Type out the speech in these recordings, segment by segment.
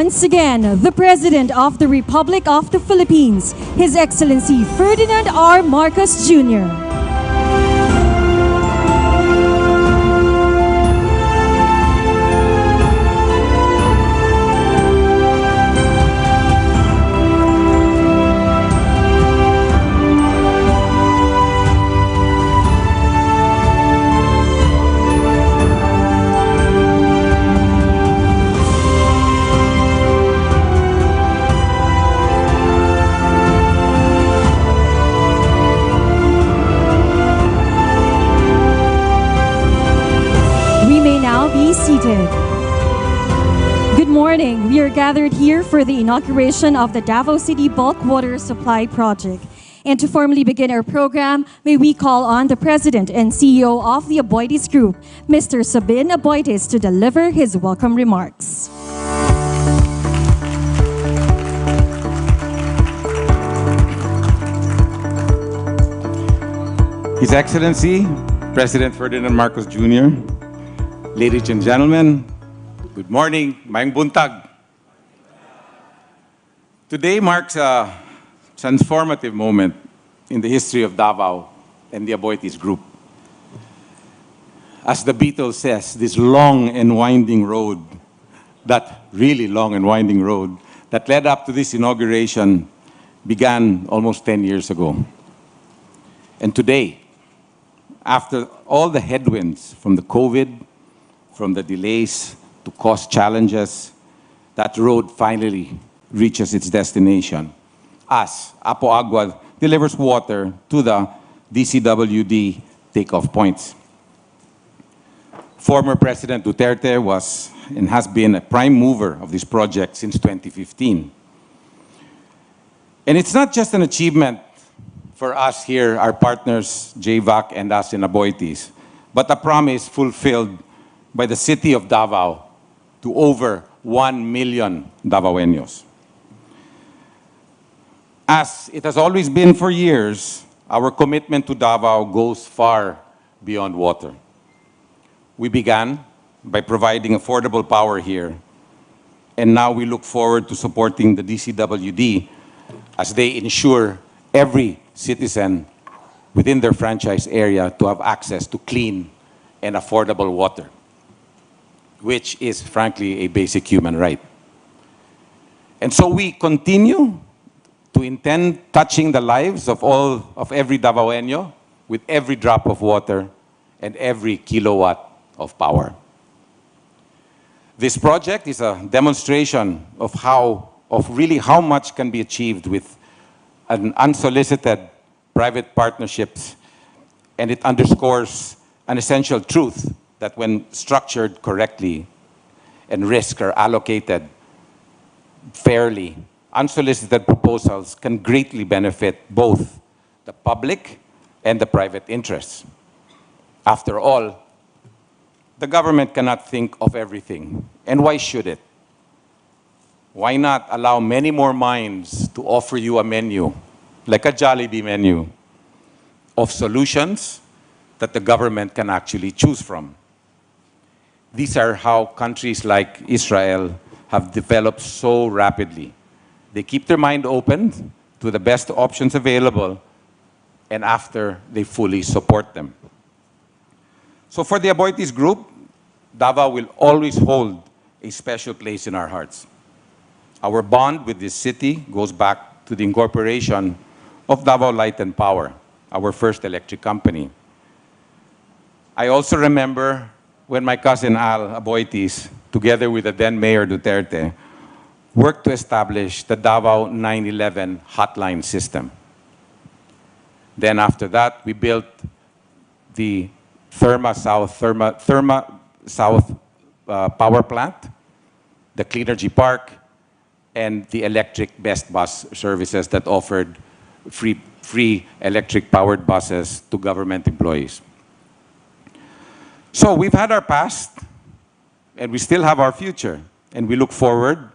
once again the President of the Republic of the Philippines, His Excellency Ferdinand R. Marcos Jr. Seated. Good morning. We are gathered here for the inauguration of the Davao City Bulk Water Supply Project. And to formally begin our program, may we call on the President and CEO of the Aboitiz Group, Mr. Sabin Aboitiz, to deliver his welcome remarks. His Excellency, President Ferdinand Marcos Jr., ladies and gentlemen, good morning, mayang buntag. Today marks a transformative moment in the history of Davao and the Aboitiz Group. As the Beatles says, this long and winding road, that really long and winding road that led up to this inauguration began almost 10 years ago. And today, after all the headwinds from the COVID, from the delays to cost challenges, that road finally reaches its destination as Apo Agua delivers water to the DCWD takeoff points. Former President Duterte was and has been a prime mover of this project since 2015. And it's not just an achievement for us here, our partners, JVAC and us in Aboitiz, but a promise fulfilled by the city of Davao to over 1 million Davaoeños. As it has always been for years, our commitment to Davao goes far beyond water. We began by providing affordable power here, and now we look forward to supporting the DCWD as they ensure every citizen within their franchise area to have access to clean and affordable water, which is frankly a basic human right. And so we continue to intend touching the lives of every Davaoeño with every drop of water and every kilowatt of power. This project is a demonstration of really how much can be achieved with an unsolicited private partnerships, and it underscores an essential truth that when structured correctly and risks are allocated fairly, unsolicited proposals can greatly benefit both the public and the private interests. After all, the government cannot think of everything. And why should it? Why not allow many more minds to offer you a menu, like a Jollibee menu, of solutions that the government can actually choose from? These are how countries like Israel have developed so rapidly. They keep their mind open to the best options available, and after, they fully support them. So for the Aboitiz Group, Davao will always hold a special place in our hearts. Our bond with this city goes back to the incorporation of Davao Light and Power, our first electric company. I also remember when my cousin Al Aboitiz, together with the then Mayor Duterte, worked to establish the Davao 911 hotline system. Then after that, we built the Therma South power plant, the Cleanergy Park, and the electric best bus services that offered free electric-powered buses to government employees. So we've had our past, and we still have our future, and we look forward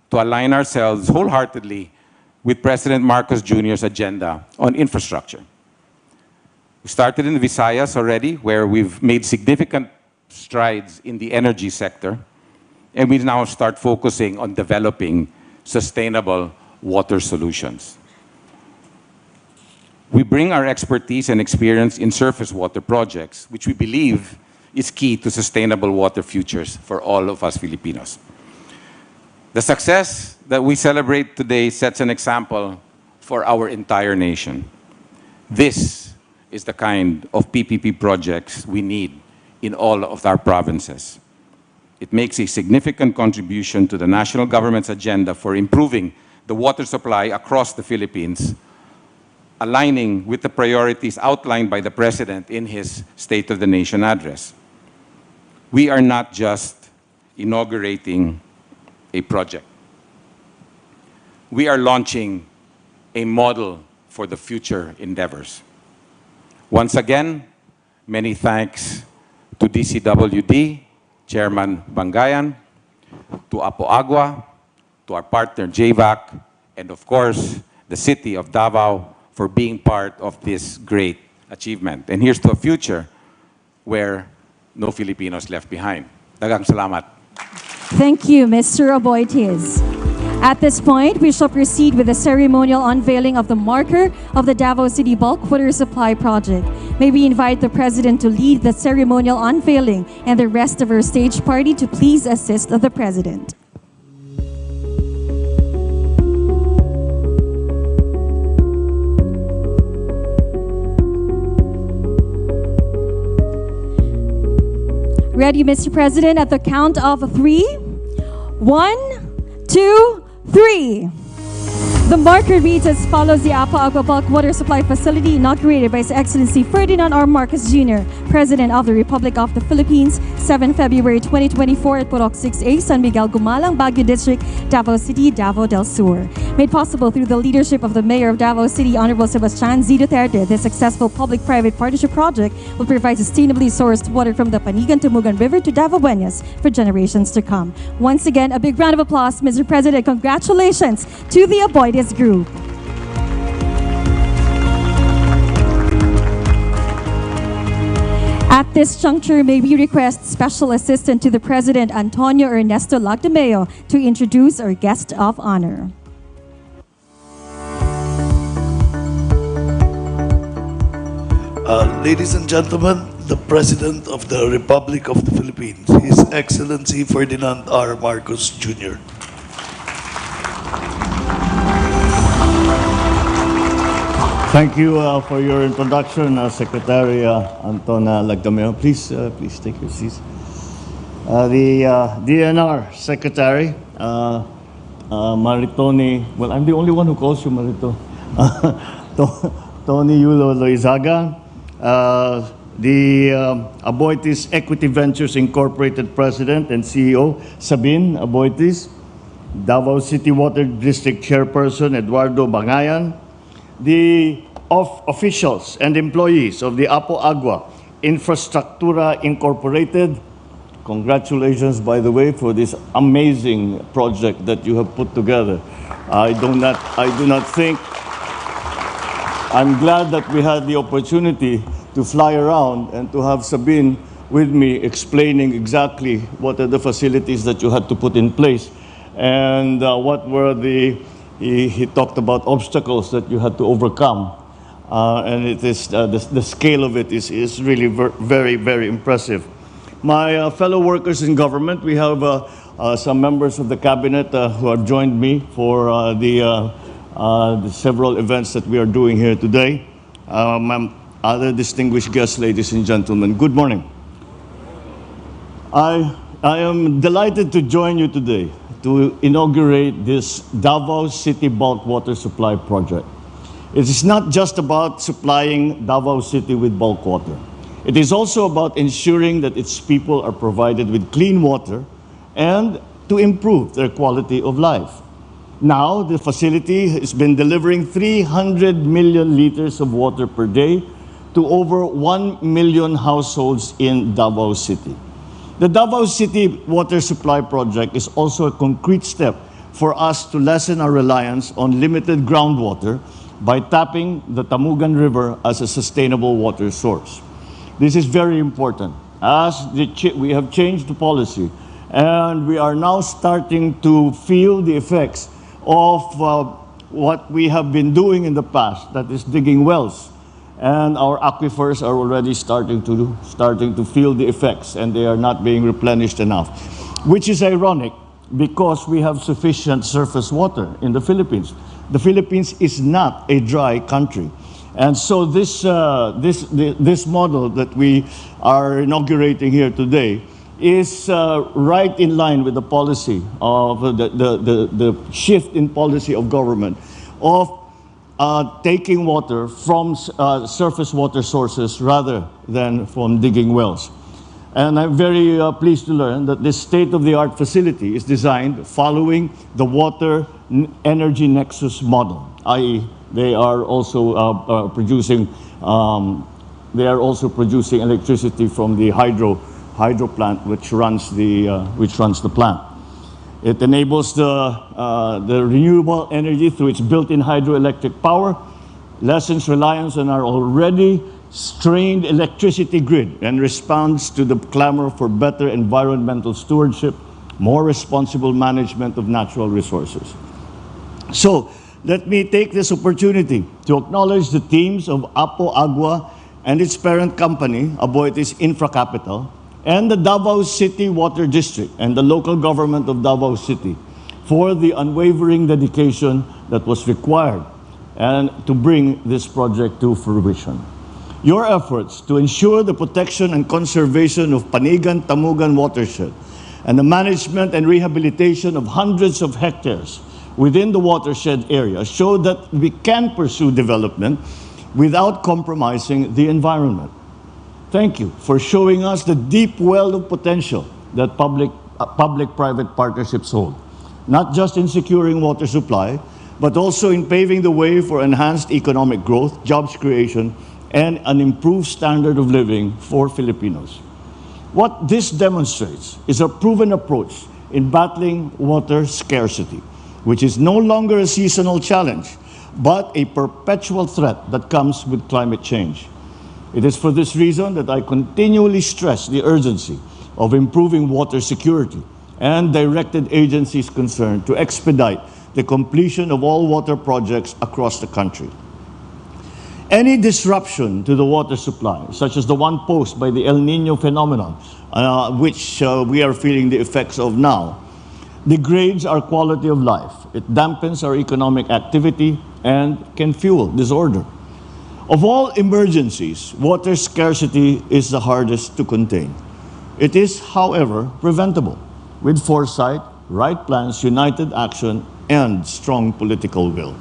to align ourselves wholeheartedly with President Marcos Jr.'s agenda on infrastructure. We started in the Visayas already, where we've made significant strides in the energy sector, and we now start focusing on developing sustainable water solutions. We bring our expertise and experience in surface water projects, which we believe is key to sustainable water futures for all of us Filipinos. The success that we celebrate today sets an example for our entire nation. This is the kind of PPP projects we need in all of our provinces. It makes a significant contribution to the national government's agenda for improving the water supply across the Philippines, aligning with the priorities outlined by the President in his State of the Nation address. We are not just inaugurating a project. We are launching a model for the future endeavors. Once again, many thanks to DCWD, Chairman Bangayan, to Apo Agua, to our partner JVAC, and of course, the City of Davao for being part of this great achievement. And here's to a future where no Filipinos left behind. Daghang salamat. Thank you, Mr. Aboitiz. At this point, we shall proceed with the ceremonial unveiling of the marker of the Davao City Bulk Water Supply Project. May we invite the President to lead the ceremonial unveiling and the rest of our stage party to please assist the President. Ready, Mr. President, at the count of 3. 1, 2, 3. The marker reads as follows: the Apo Agua Bulk Water Supply Facility inaugurated by His Excellency Ferdinand R. Jr., President of the Republic of the Philippines, 7 February 2024 at Purok 6A, San Miguel Gumalang, Baguio District, Davao City, Davao del Sur. Made possible through the leadership of the Mayor of Davao City, Honorable Sebastian Z. Duterte, this successful public-private partnership project will provide sustainably sourced water from the Tamugan River to Davaoeños for generations to come. Once again, a big round of applause, Mr. President. Congratulations to the Aboitiz Group. At this juncture, may we request Special Assistant to the President, Antonio Ernesto Lagdameo, to introduce our guest of honor. Ladies and gentlemen, the President of the Republic of the Philippines, His Excellency Ferdinand R. Marcos Jr. Thank you for your introduction, Secretary Antona Lagdameo. Please take your seats. The DNR Secretary, Maritoni, well, I'm the only one who calls you Marito, Tony Yulo Loizaga, the Aboitiz Equity Ventures Incorporated President and CEO, Sabine Aboitiz, Davao City Water District Chairperson, Eduardo Bangayan, the officials and employees of the Apo Agua Infrastructura Incorporated. Congratulations, by the way, for this amazing project that you have put together. I do not think, I'm glad that we had the opportunity to fly around and to have Sabine with me explaining exactly what are the facilities that you had to put in place and what were he talked about obstacles that you had to overcome. And it is, the scale of it is really very, very impressive. My fellow workers in government, we have some members of the cabinet who have joined me for the several events that we are doing here today. Other distinguished guests, ladies and gentlemen, good morning. I am delighted to join you today to inaugurate this Davao City Bulk Water Supply Project. It is not just about supplying Davao City with bulk water. It is also about ensuring that its people are provided with clean water and to improve their quality of life. Now, the facility has been delivering 300 million liters of water per day to over 1 million households in Davao City. The Davao City Water Supply Project is also a concrete step for us to lessen our reliance on limited groundwater by tapping the Tamugan River as a sustainable water source. This is very important as we have changed the policy And we are now starting to feel the effects of what we have been doing in the past, that is digging wells. And our aquifers are already starting to feel the effects, and they are not being replenished enough, which is ironic because we have sufficient surface water in the Philippines. The Philippines is not a dry country. And so this model that we are inaugurating here today is right in line with the policy of the shift in policy of government of taking water from surface water sources rather than from digging wells. And I'm very pleased to learn that this state-of-the-art facility is designed following the water energy nexus model, i.e. they are also producing electricity from the hydro plant which runs the plant. It enables the renewable energy through its built-in hydroelectric power, lessens reliance on our already strained electricity grid, and responds to the clamor for better environmental stewardship, more responsible management of natural resources. So, let me take this opportunity to acknowledge the teams of Apo Agua and its parent company, Aboitiz InfraCapital, and the Davao City Water District and the local government of Davao City for the unwavering dedication that was required and to bring this project to fruition. Your efforts to ensure the protection and conservation of Panigan-Tamugan watershed and the management and rehabilitation of hundreds of hectares within the watershed area show that we can pursue development without compromising the environment. Thank you for showing us the deep well of potential that public-private partnerships hold, not just in securing water supply, but also in paving the way for enhanced economic growth, jobs creation, and an improved standard of living for Filipinos. What this demonstrates is a proven approach in battling water scarcity, which is no longer a seasonal challenge, but a perpetual threat that comes with climate change. It is for this reason that I continually stress the urgency of improving water security and directed agencies concerned to expedite the completion of all water projects across the country. Any disruption to the water supply, such as the one posed by the El Niño phenomenon, which we are feeling the effects of now, degrades our quality of life. It dampens our economic activity and can fuel disorder. Of all emergencies, water scarcity is the hardest to contain. It is, however, preventable with foresight, right plans, united action, and strong political will.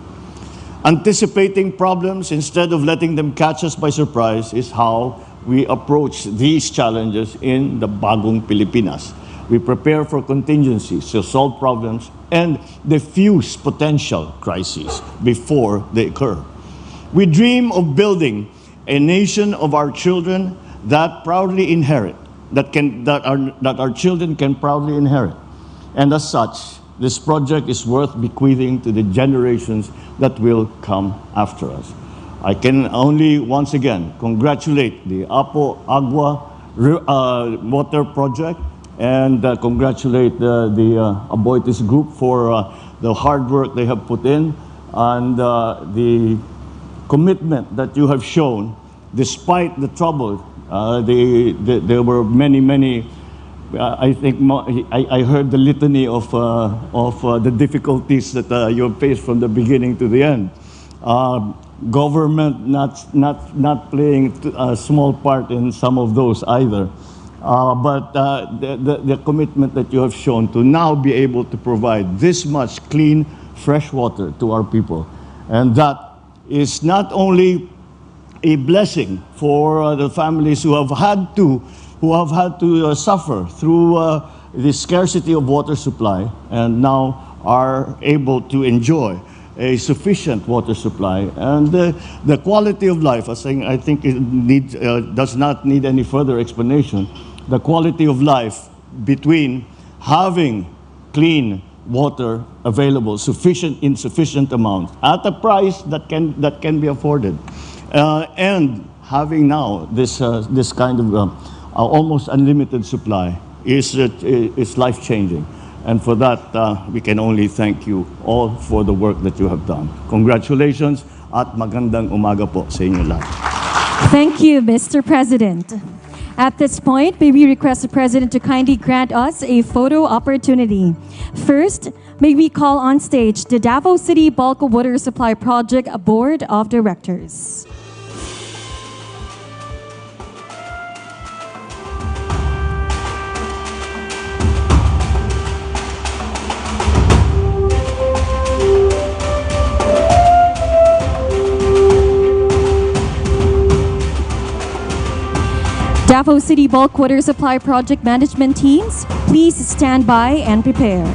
Anticipating problems instead of letting them catch us by surprise is how we approach these challenges in the Bagong Pilipinas. We prepare for contingencies to solve problems and diffuse potential crises before they occur. We dream of building a nation of our children that proudly inherit, that our children can proudly inherit. And as such, this project is worth bequeathing to the generations that will come after us. I can only once again congratulate the Apo Agua Water Project and congratulate the Aboitiz Group for the hard work they have put in and the commitment that you have shown despite the trouble. There were many I think I heard the litany of the difficulties that you have faced from the beginning to the end. Government not playing a small part in some of those either. But the commitment that you have shown to now be able to provide this much clean, fresh water to our people. And that is not only a blessing for the families who have had to suffer through the scarcity of water supply and now are able to enjoy a sufficient water supply, and the quality of life, I think it does not need any further explanation. The quality of life between having clean water available in sufficient amount at a price that can be afforded, and having now this kind of almost unlimited supply is life-changing. And for that, we can only thank you all for the work that you have done. Congratulations at magandang umaga po sa inyo lahat. Thank you, Mr. President. At this point, may we request the President to kindly grant us a photo opportunity. First, may we call on stage the Davao City Bulk Water Supply Project Board of Directors. Davao City Bulk Water Supply Project Management teams, please stand by and prepare.